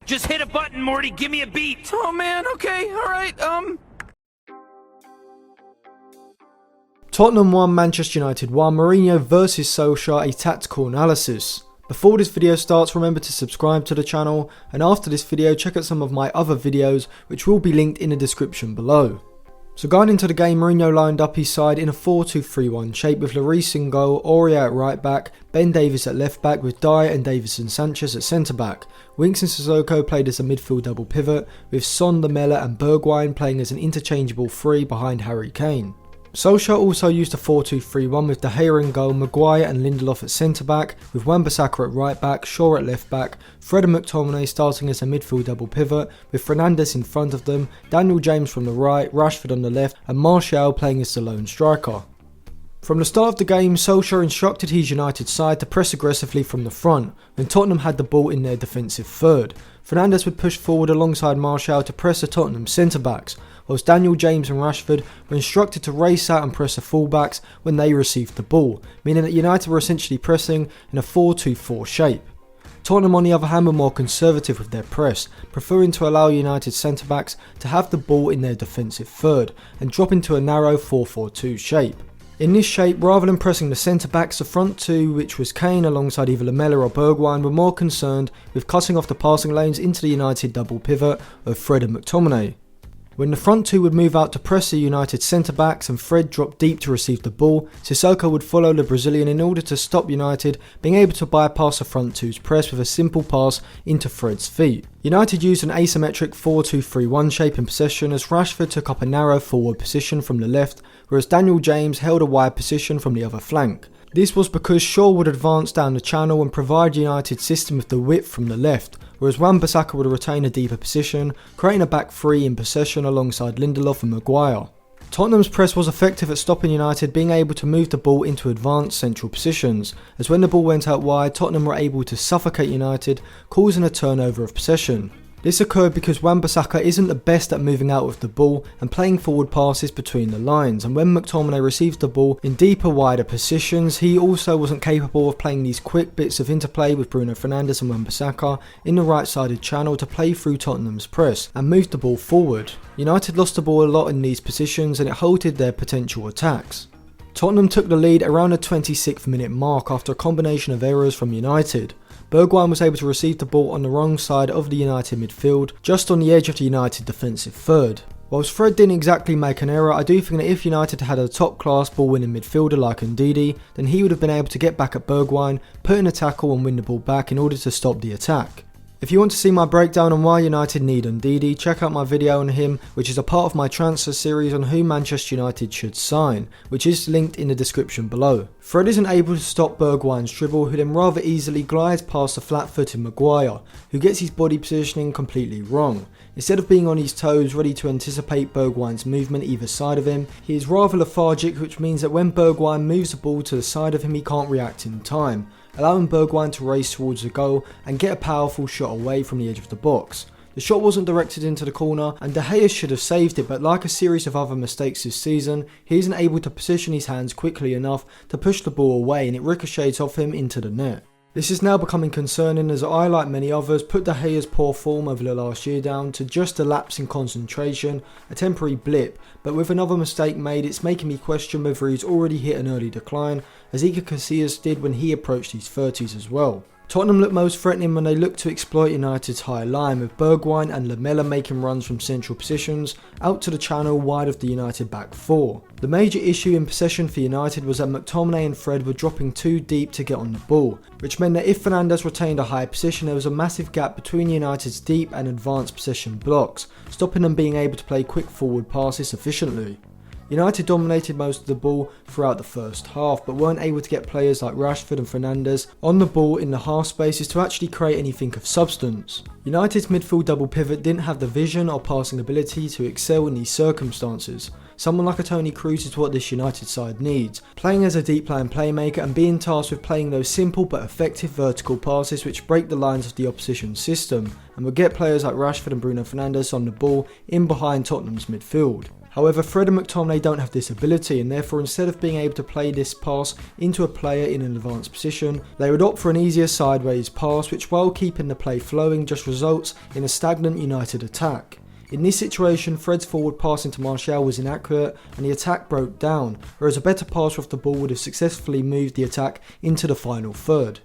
Just hit a button, Morty, give me a beat! Oh man, okay, alright, Tottenham 1, Manchester United 1, Mourinho versus Solskjaer, a tactical analysis. Before this video starts, remember to subscribe to the channel, and after this video check out some of my other videos which will be linked in the description below. So going into the game, Mourinho lined up his side in a 4-2-3-1 shape with Lawrence in goal, Aurier at right back, Ben Davies at left back with Dyer and Davison Sanchez at centre back. Winks and Sissoko played as a midfield double pivot with Son, Lamela and Bergwijn playing as an interchangeable 3 behind Harry Kane. Solskjaer also used a 4-2-3-1 with De Gea in goal, Maguire and Lindelof at centre back, with Wan-Bissaka at right back, Shaw at left back, Fred and McTominay starting as a midfield double pivot, with Fernandes in front of them, Daniel James from the right, Rashford on the left and Martial playing as the lone striker. From the start of the game, Solskjaer instructed his United side to press aggressively from the front, when Tottenham had the ball in their defensive third. Fernandes would push forward alongside Martial to press the Tottenham centre-backs, whilst Daniel James and Rashford were instructed to race out and press the full-backs when they received the ball, meaning that United were essentially pressing in a 4-2-4 shape. Tottenham on the other hand were more conservative with their press, preferring to allow United centre-backs to have the ball in their defensive third, and drop into a narrow 4-4-2 shape. In this shape, rather than pressing the centre-backs, the front two, which was Kane alongside either Lamela or Bergwijn, were more concerned with cutting off the passing lanes into the United double pivot of Fred and McTominay. When the front two would move out to press the United centre-backs and Fred dropped deep to receive the ball, Sissoko would follow the Brazilian in order to stop United being able to bypass the front two's press with a simple pass into Fred's feet. United used an asymmetric 4-2-3-1 shape in possession as Rashford took up a narrow forward position from the left, whereas Daniel James held a wide position from the other flank. This was because Shaw would advance down the channel and provide United's system with the width from the left, whereas Wan-Bissaka would retain a deeper position, creating a back three in possession alongside Lindelof and Maguire. Tottenham's press was effective at stopping United being able to move the ball into advanced central positions, as when the ball went out wide, Tottenham were able to suffocate United, causing a turnover of possession. This occurred because Wan-Bissaka isn't the best at moving out with the ball and playing forward passes between the lines, and when McTominay received the ball in deeper, wider positions, he also wasn't capable of playing these quick bits of interplay with Bruno Fernandes and Wan-Bissaka in the right-sided channel to play through Tottenham's press and move the ball forward. United lost the ball a lot in these positions and it halted their potential attacks. Tottenham took the lead around the 26th minute mark after a combination of errors from United. Bergwijn was able to receive the ball on the wrong side of the United midfield, just on the edge of the United defensive third. Whilst Fred didn't exactly make an error, I do think that if United had a top class ball winning midfielder like Ndidi, then he would have been able to get back at Bergwijn, put in a tackle and win the ball back in order to stop the attack. If you want to see my breakdown on why United need Ndidi, check out my video on him, which is a part of my transfer series on who Manchester United should sign, which is linked in the description below. Fred isn't able to stop Bergwijn's dribble, who then rather easily glides past the flat-footed Maguire, who gets his body positioning completely wrong. Instead of being on his toes ready to anticipate Bergwijn's movement either side of him, he is rather lethargic, which means that when Bergwijn moves the ball to the side of him he can't react in time, allowing Bergwijn to race towards the goal and get a powerful shot away from the edge of the box. The shot wasn't directed into the corner and De Gea should have saved it, but like a series of other mistakes this season, he isn't able to position his hands quickly enough to push the ball away and it ricochets off him into the net. This is now becoming concerning as I, like many others, put De Gea's poor form over the last year down to just a lapse in concentration, a temporary blip, but with another mistake made it's making me question whether he's already hit an early decline, as Iker Casillas did when he approached his 30s as well. Tottenham looked most threatening when they looked to exploit United's high line, with Bergwijn and Lamela making runs from central positions out to the channel wide of the United back four. The major issue in possession for United was that McTominay and Fred were dropping too deep to get on the ball, which meant that if Fernandes retained a high position there was a massive gap between United's deep and advanced possession blocks, stopping them being able to play quick forward passes efficiently. United dominated most of the ball throughout the first half, but weren't able to get players like Rashford and Fernandes on the ball in the half spaces to actually create anything of substance. United's midfield double pivot didn't have the vision or passing ability to excel in these circumstances. Someone like a Toni Kroos is what this United side needs, playing as a deep line playmaker and being tasked with playing those simple but effective vertical passes which break the lines of the opposition system, and will get players like Rashford and Bruno Fernandes on the ball in behind Tottenham's midfield. However, Fred and McTominay don't have this ability, and therefore instead of being able to play this pass into a player in an advanced position, they would opt for an easier sideways pass, which while keeping the play flowing just results in a stagnant United attack. In this situation, Fred's forward pass into Martial was inaccurate and the attack broke down, whereas a better pass off the ball would have successfully moved the attack into the final third.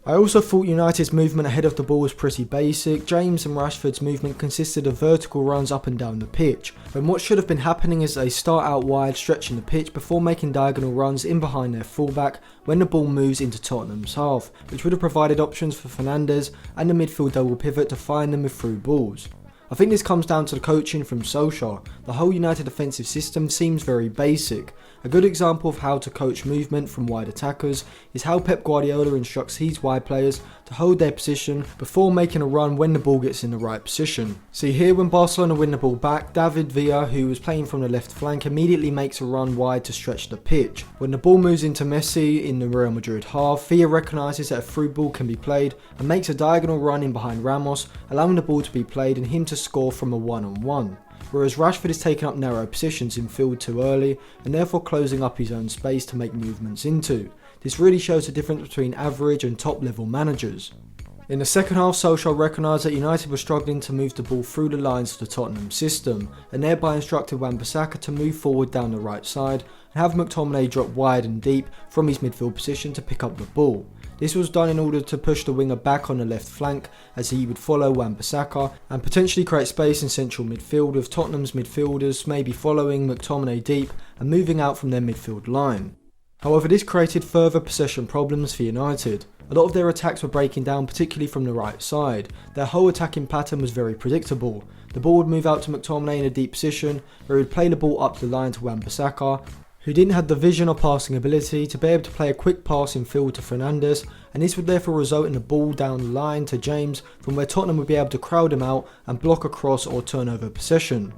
I also thought United's movement ahead of the ball was pretty basic. James and Rashford's movement consisted of vertical runs up and down the pitch, when what should have been happening is they start out wide, stretching the pitch before making diagonal runs in behind their fullback when the ball moves into Tottenham's half, which would have provided options for Fernandes and the midfield double pivot to find them with through balls. I think this comes down to the coaching from Solskjaer. The whole United defensive system seems very basic. A good example of how to coach movement from wide attackers is how Pep Guardiola instructs his wide players to hold their position before making a run when the ball gets in the right position. See here, when Barcelona win the ball back, David Villa, who was playing from the left flank, immediately makes a run wide to stretch the pitch. When the ball moves into Messi in the Real Madrid half, Villa recognises that a through ball can be played and makes a diagonal run in behind Ramos, allowing the ball to be played and him to score from a one-on-one. Whereas Rashford is taking up narrow positions in field too early and therefore closing up his own space to make movements into. This really shows the difference between average and top level managers. In the second half, Solskjaer recognised that United were struggling to move the ball through the lines of the Tottenham system, and thereby instructed Wan-Bissaka to move forward down the right side and have McTominay drop wide and deep from his midfield position to pick up the ball. This was done in order to push the winger back on the left flank as he would follow Wan-Bissaka and potentially create space in central midfield, with Tottenham's midfielders maybe following McTominay deep and moving out from their midfield line. However, this created further possession problems for United. A lot of their attacks were breaking down, particularly from the right side. Their whole attacking pattern was very predictable. The ball would move out to McTominay in a deep position, where he would play the ball up the line to Wan-Bissaka, who didn't have the vision or passing ability to be able to play a quick pass in field to Fernandes, and this would therefore result in the ball down the line to James, from where Tottenham would be able to crowd him out and block a cross or turn over possession.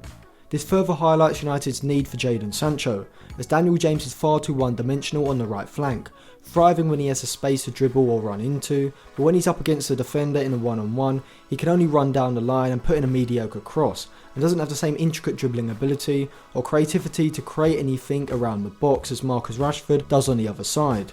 This further highlights United's need for Jadon Sancho, as Daniel James is far too one-dimensional on the right flank, thriving when he has a space to dribble or run into, but when he's up against a defender in a one-on-one, he can only run down the line and put in a mediocre cross, and doesn't have the same intricate dribbling ability or creativity to create anything around the box as Marcus Rashford does on the other side.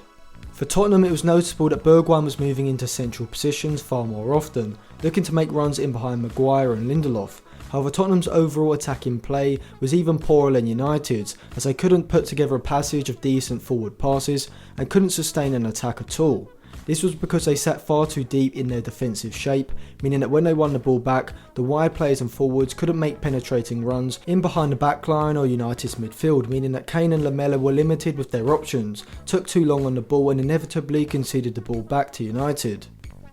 For Tottenham, it was noticeable that Bergwijn was moving into central positions far more often, looking to make runs in behind Maguire and Lindelof. However, Tottenham's overall attacking play was even poorer than United's, as they couldn't put together a passage of decent forward passes and couldn't sustain an attack at all. This was because they sat far too deep in their defensive shape, meaning that when they won the ball back, the wide players and forwards couldn't make penetrating runs in behind the backline or United's midfield, meaning that Kane and Lamela were limited with their options, took too long on the ball and inevitably conceded the ball back to United.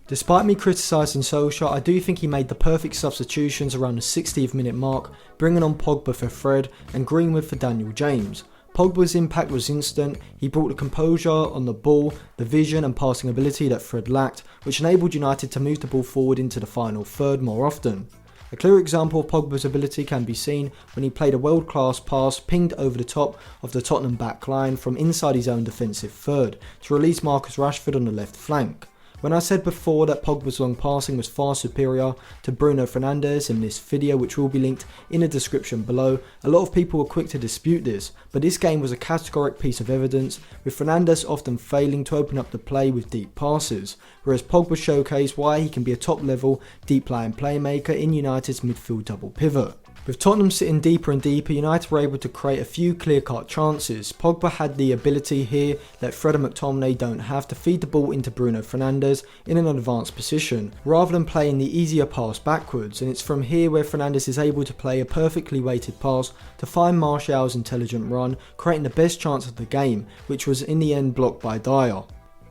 Despite me criticising Solskjaer, I do think he made the perfect substitutions around the 60th minute mark, bringing on Pogba for Fred and Greenwood for Daniel James. Pogbas Impact was instant. He brought the composure on the ball, the vision and passing ability that Fred lacked, which enabled United to move the ball forward into the final third more often. A clear example of Pogba's ability can be seen when he played a world-class pass pinged over the top of the Tottenham back line from inside his own defensive third to release Marcus Rashford on the left flank. When I said before that Pogba's long passing was far superior to Bruno Fernandes in this video, which will be linked in the description below, a lot of people were quick to dispute this, but this game was a categoric piece of evidence, with Fernandes often failing to open up the play with deep passes, whereas Pogba showcased why he can be a top level deep lying playmaker in United's midfield double pivot. With Tottenham sitting deeper and deeper, United were able to create a few clear-cut chances. Pogba had the ability here that Fred and McTominay don't have to feed the ball into Bruno Fernandes in an advanced position, rather than playing the easier pass backwards, and it's from here where Fernandes is able to play a perfectly weighted pass to find Martial's intelligent run, creating the best chance of the game, which was in the end blocked by Dyer.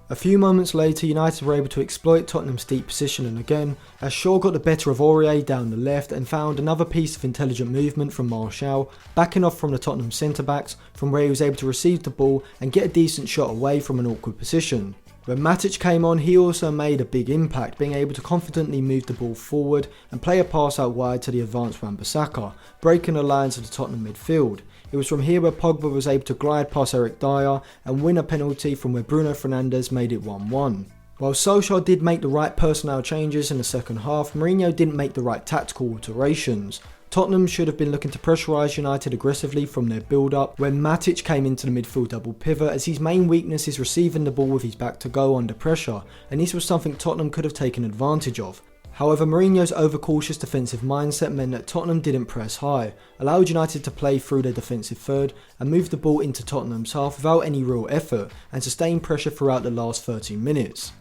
A few moments later, United were able to exploit Tottenham's deep positioning again, as Shaw got the better of Aurier down the left and found another piece of intelligent movement from Martial, backing off from the Tottenham centre-backs, from where he was able to receive the ball and get a decent shot away from an awkward position. When Matic came on, he also made a big impact, being able to confidently move the ball forward and play a pass out wide to the advanced Wan-Bissaka, breaking the lines of the Tottenham midfield. It was from here where Pogba was able to glide past Eric Dyer and win a penalty from where Bruno Fernandes made it 1-1. While Solskjaer did make the right personnel changes in the second half, Mourinho didn't make the right tactical alterations. Tottenham should have been looking to pressurise United aggressively from their build-up when Matic came into the midfield double pivot, as his main weakness is receiving the ball with his back to goal under pressure, and this was something Tottenham could have taken advantage of. However, Mourinho's overcautious defensive mindset meant that Tottenham didn't press high, allowed United to play through their defensive third and move the ball into Tottenham's half without any real effort and sustain pressure throughout the last 30 minutes.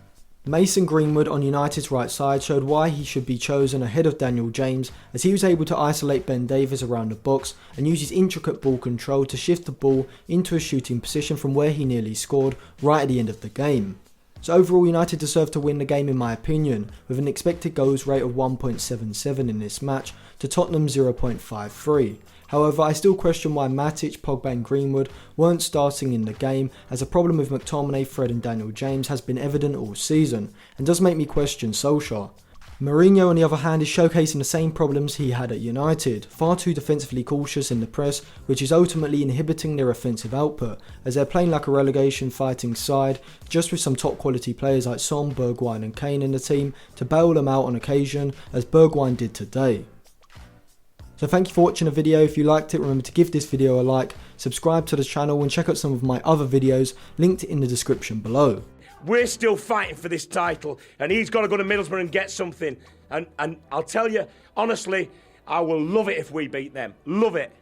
Mason Greenwood on United's right side showed why he should be chosen ahead of Daniel James, as he was able to isolate Ben Davies around the box and use his intricate ball control to shift the ball into a shooting position from where he nearly scored right at the end of the game. So overall, United deserved to win the game in my opinion, with an expected goals rate of 1.77 in this match to Tottenham 0.53. However, I still question why Matic, Pogba and Greenwood weren't starting in the game, as a problem with McTominay, Fred and Daniel James has been evident all season, and does make me question Solskjaer. Mourinho on the other hand is showcasing the same problems he had at United, far too defensively cautious in the press, which is ultimately inhibiting their offensive output, as they're playing like a relegation fighting side, just with some top quality players like Son, Bergwijn and Kane in the team to bail them out on occasion, as Bergwijn did today. So thank you for watching the video. If you liked it, remember to give this video a like, subscribe to the channel and check out some of my other videos linked in the description below. We're still fighting for this title, and he's got to go to Middlesbrough and get something. And I'll tell you, honestly, I will love it if we beat them. Love it.